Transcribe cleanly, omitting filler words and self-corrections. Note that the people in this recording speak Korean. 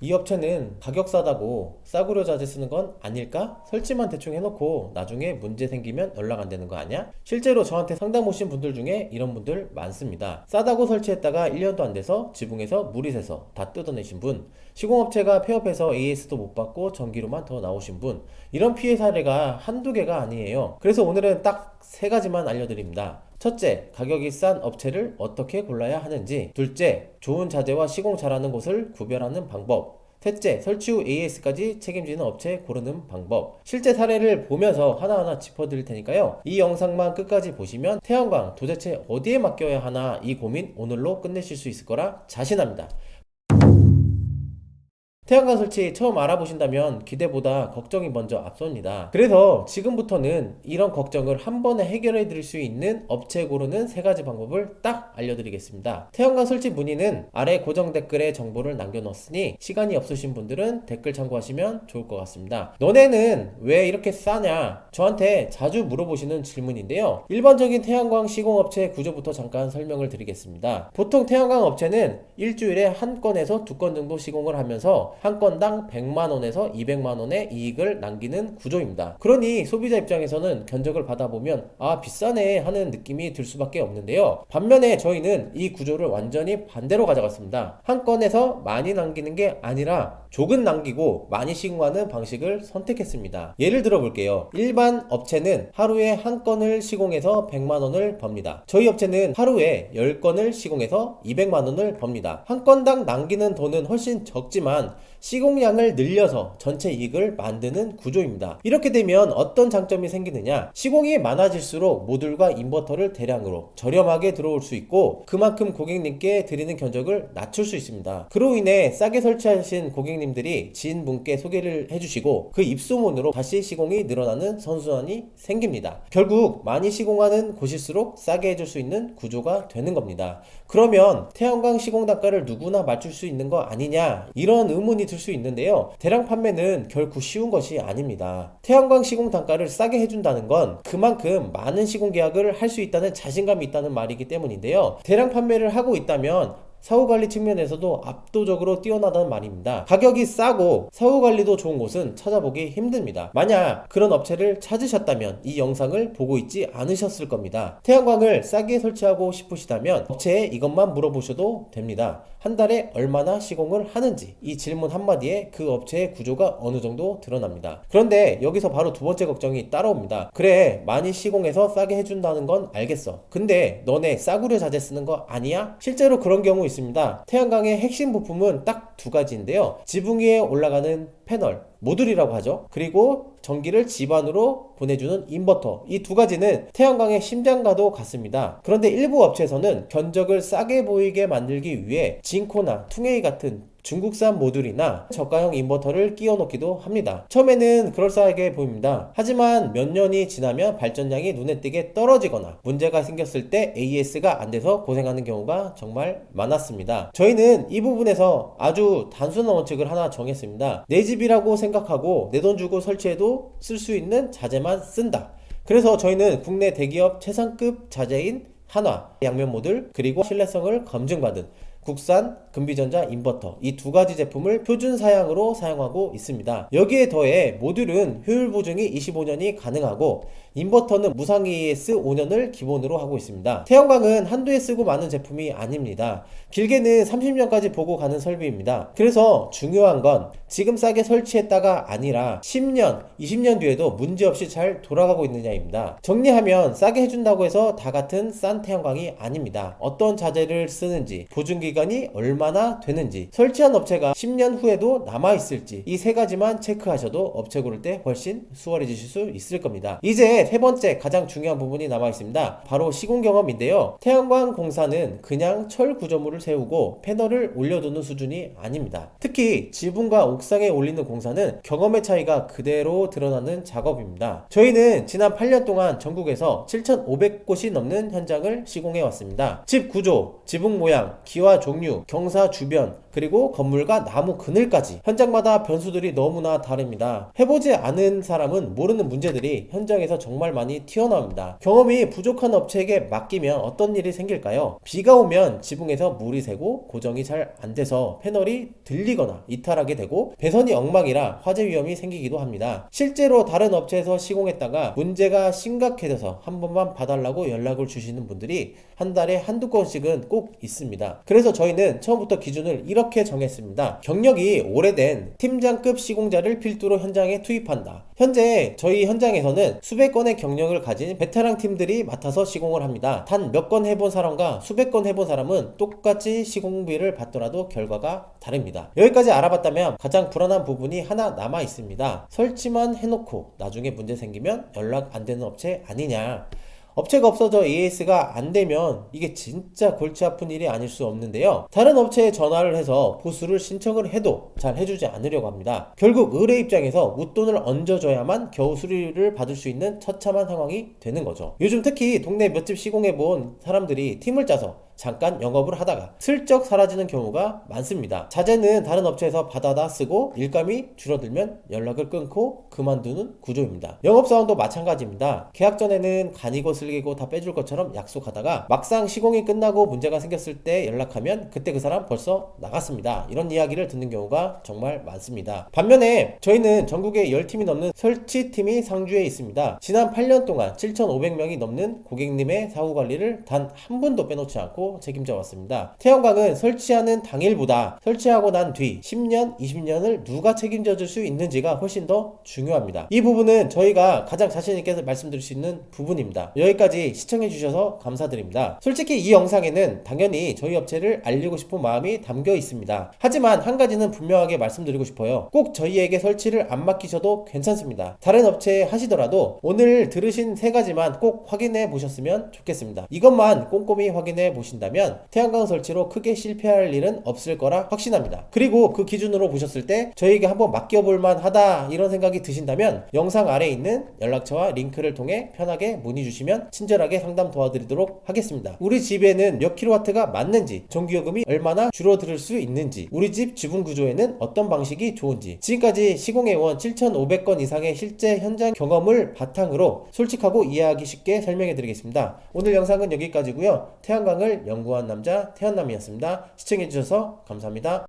이 업체는 가격 싸다고 싸구려 자재 쓰는 건 아닐까? 설치만 대충 해놓고 나중에 문제 생기면 연락 안 되는 거 아니야? 실제로 저한테 상담 오신 분들 중에 이런 분들 많습니다. 싸다고 설치했다가 1년도 안 돼서 지붕에서 물이 새서 다 뜯어내신 분, 시공업체가 폐업해서 AS도 못 받고 전기료만 더 나오신 분, 이런 피해 사례가 한두 개가 아니에요. 그래서 오늘은 딱 세 가지만 알려드립니다. 첫째, 가격이 싼 업체를 어떻게 골라야 하는지. 둘째, 좋은 자재와 시공 잘하는 곳을 구별하는 방법. 셋째, 설치 후 AS까지 책임지는 업체 고르는 방법. 실제 사례를 보면서 하나하나 짚어드릴 테니까요. 이 영상만 끝까지 보시면 태양광 도대체 어디에 맡겨야 하나 이 고민 오늘로 끝내실 수 있을 거라 자신합니다. 태양광 설치 처음 알아보신다면 기대보다 걱정이 먼저 앞섭니다. 그래서 지금부터는 이런 걱정을 한 번에 해결해 드릴 수 있는 업체 고르는 세 가지 방법을 딱 알려드리겠습니다. 태양광 설치 문의는 아래 고정 댓글에 정보를 남겨놓았으니 시간이 없으신 분들은 댓글 참고하시면 좋을 것 같습니다. 너네는 왜 이렇게 싸냐? 저한테 자주 물어보시는 질문인데요. 일반적인 태양광 시공업체 구조부터 잠깐 설명을 드리겠습니다. 보통 태양광 업체는 일주일에 한 건에서 두 건 정도 시공을 하면서 한 건당 100만원에서 200만원의 이익을 남기는 구조입니다. 그러니 소비자 입장에서는 견적을 받아보면 아 비싸네 하는 느낌이 들 수밖에 없는데요. 반면에 저희는 이 구조를 완전히 반대로 가져갔습니다. 한 건에서 많이 남기는 게 아니라 조금 남기고 많이 시공하는 방식을 선택했습니다. 예를 들어 볼게요. 일반 업체는 하루에 한 건을 시공해서 100만원을 법니다. 저희 업체는 하루에 10건을 시공해서 200만원을 법니다. 한 건당 남기는 돈은 훨씬 적지만 시공량을 늘려서 전체 이익을 만드는 구조입니다. 이렇게 되면 어떤 장점이 생기느냐? 시공이 많아질수록 모듈과 인버터를 대량으로 저렴하게 들어올 수 있고 그만큼 고객님께 드리는 견적을 낮출 수 있습니다. 그로 인해 싸게 설치하신 고객님들이 지인분께 소개를 해주시고 그 입소문으로 다시 시공이 늘어나는 선순환이 생깁니다. 결국 많이 시공하는 곳일수록 싸게 해줄 수 있는 구조가 되는 겁니다. 그러면 태양광 시공 단가를 누구나 맞출 수 있는 거 아니냐? 이런 의문이 들 수 있는데요. 대량 판매는 결코 쉬운 것이 아닙니다. 태양광 시공 단가를 싸게 해준다는 건 그만큼 많은 시공 계약을 할 수 있다는 자신감이 있다는 말이기 때문인데요. 대량 판매를 하고 있다면 사후관리 측면에서도 압도적으로 뛰어나다는 말입니다. 가격이 싸고 사후관리도 좋은 곳은 찾아보기 힘듭니다. 만약 그런 업체를 찾으셨다면 이 영상을 보고 있지 않으셨을 겁니다. 태양광을 싸게 설치하고 싶으시다면 업체에 이것만 물어보셔도 됩니다. 한 달에 얼마나 시공을 하는지 이 질문 한마디에 그 업체의 구조가 어느 정도 드러납니다. 그런데 여기서 바로 두 번째 걱정이 따라옵니다. 그래 많이 시공해서 싸게 해준다는 건 알겠어. 근데 너네 싸구려 자재 쓰는 거 아니야? 실제로 그런 경우 있습니다. 태양광의 핵심 부품은 딱 두 가지인데요. 지붕 위에 올라가는 패널, 모듈이라고 하죠. 그리고 전기를 집 안으로 보내주는 인버터, 이 두 가지는 태양광의 심장과도 같습니다. 그런데 일부 업체에서는 견적을 싸게 보이게 만들기 위해 진코나 퉁에이 같은 중국산 모듈이나 저가형 인버터를 끼워 놓기도 합니다. 처음에는 그럴싸하게 보입니다. 하지만 몇 년이 지나면 발전량이 눈에 띄게 떨어지거나 문제가 생겼을 때 AS가 안 돼서 고생하는 경우가 정말 많았습니다. 저희는 이 부분에서 아주 단순한 원칙을 하나 정했습니다. 내 집이라고 생각하고 내 돈 주고 설치해도 쓸 수 있는 자재만 쓴다. 그래서 저희는 국내 대기업 최상급 자재인 한화, 양면 모듈, 그리고 신뢰성을 검증받은 국산 금비전자 인버터, 이 두 가지 제품을 표준 사양으로 사용하고 있습니다. 여기에 더해 모듈은 효율 보증이 25년이 가능하고 인버터는 무상 AS 5년을 기본으로 하고 있습니다. 태양광은 한두에 쓰고 마는 제품이 아닙니다. 길게는 30년까지 보고 가는 설비입니다. 그래서 중요한 건 지금 싸게 설치했다가 아니라 10년, 20년 뒤에도 문제없이 잘 돌아가고 있느냐입니다. 정리하면 싸게 해준다고 해서 다 같은 싼 태양광이 아닙니다. 어떤 자재를 쓰는지, 보증기간이 얼마나 되는지, 설치한 업체가 10년 후에도 남아있을지 이 세 가지만 체크하셔도 업체 고를 때 훨씬 수월해지실 수 있을 겁니다. 이제 세 번째 가장 중요한 부분이 남아있습니다. 바로 시공 경험인데요. 태양광 공사는 그냥 철 구조물을 세우고 패널을 올려두는 수준이 아닙니다. 특히 지붕과 옥상에 올리는 공사는 경험의 차이가 그대로 드러나는 작업입니다. 저희는 지난 8년 동안 전국에서 7,500곳이 넘는 현장을 시공해 왔습니다. 집 구조, 지붕 모양, 기와 종류, 경사 주변, 그리고 건물과 나무 그늘까지 현장마다 변수들이 너무나 다릅니다. 해보지 않은 사람은 모르는 문제들이 현장에서 정말 많이 튀어나옵니다. 경험이 부족한 업체에게 맡기면 어떤 일이 생길까요? 비가 오면 지붕에서 물이 새고 고정이 잘 안 돼서 패널이 들리거나 이탈하게 되고 배선이 엉망이라 화재 위험이 생기기도 합니다. 실제로 다른 업체에서 시공했다가 문제가 심각해져서 한 번만 봐달라고 연락을 주시는 분들이 한 달에 한두 건씩은 꼭 있습니다. 그래서 저희는 처음부터 기준을 이렇게 정했습니다. 경력이 오래된 팀장급 시공자를 필두로 현장에 투입한다. 현재 저희 현장에서는 수백 건의 경력을 가진 베테랑 팀들이 맡아서 시공을 합니다. 단 몇 건 해본 사람과 수백 건 해본 사람은 똑같이 시공비를 받더라도 결과가 다릅니다. 여기까지 알아봤다면 가장 불안한 부분이 하나 남아 있습니다. 설치만 해놓고 나중에 문제 생기면 연락 안 되는 업체 아니냐. 업체가 없어져 AS가 안 되면 이게 진짜 골치 아픈 일이 아닐 수 없는데요. 다른 업체에 전화를 해서 보수를 신청을 해도 잘 해주지 않으려고 합니다. 결국 의뢰 입장에서 웃돈을 얹어줘야만 겨우 수리를 받을 수 있는 처참한 상황이 되는 거죠. 요즘 특히 동네 몇 집 시공해 본 사람들이 팀을 짜서 잠깐 영업을 하다가 슬쩍 사라지는 경우가 많습니다. 자재는 다른 업체에서 받아다 쓰고 일감이 줄어들면 연락을 끊고 그만두는 구조입니다. 영업사원도 마찬가지입니다. 계약 전에는 간이고 슬기고 다 빼줄 것처럼 약속하다가 막상 시공이 끝나고 문제가 생겼을 때 연락하면 그때 그 사람 벌써 나갔습니다. 이런 이야기를 듣는 경우가 정말 많습니다. 반면에 저희는 전국에 10팀이 넘는 설치팀이 상주에 있습니다. 지난 8년 동안 7,500명이 넘는 고객님의 사후관리를 단 한 분도 빼놓지 않고 책임져 왔습니다. 태양광은 설치하는 당일보다 설치하고 난 뒤 10년, 20년을 누가 책임져 줄 수 있는지가 훨씬 더 중요합니다. 이 부분은 저희가 가장 자신있게 말씀드릴 수 있는 부분입니다. 여기까지 시청해 주셔서 감사드립니다. 솔직히 이 영상에는 당연히 저희 업체를 알리고 싶은 마음이 담겨 있습니다. 하지만 한 가지는 분명하게 말씀드리고 싶어요. 꼭 저희에게 설치를 안 맡기셔도 괜찮습니다. 다른 업체에 하시더라도 오늘 들으신 세 가지만 꼭 확인해 보셨으면 좋겠습니다. 이것만 꼼꼼히 확인해 보신다면 태양광 설치로 크게 실패할 일은 없을 거라 확신합니다. 그리고 그 기준으로 보셨을 때 저희에게 한번 맡겨볼 만하다 이런 생각이 드신다면 영상 아래에 있는 연락처와 링크를 통해 편하게 문의 주시면 친절하게 상담 도와드리도록 하겠습니다. 우리 집에는 몇 킬로와트가 맞는지, 전기요금이 얼마나 줄어들 수 있는지, 우리 집 지분 구조에는 어떤 방식이 좋은지, 지금까지 시공해온 7,500건 이상의 실제 현장 경험을 바탕으로 솔직하고 이해하기 쉽게 설명해 드리겠습니다. 오늘 영상은 여기까지고요. 태양광을 연구한 남자 태연남이었습니다. 시청해 주셔서 감사합니다.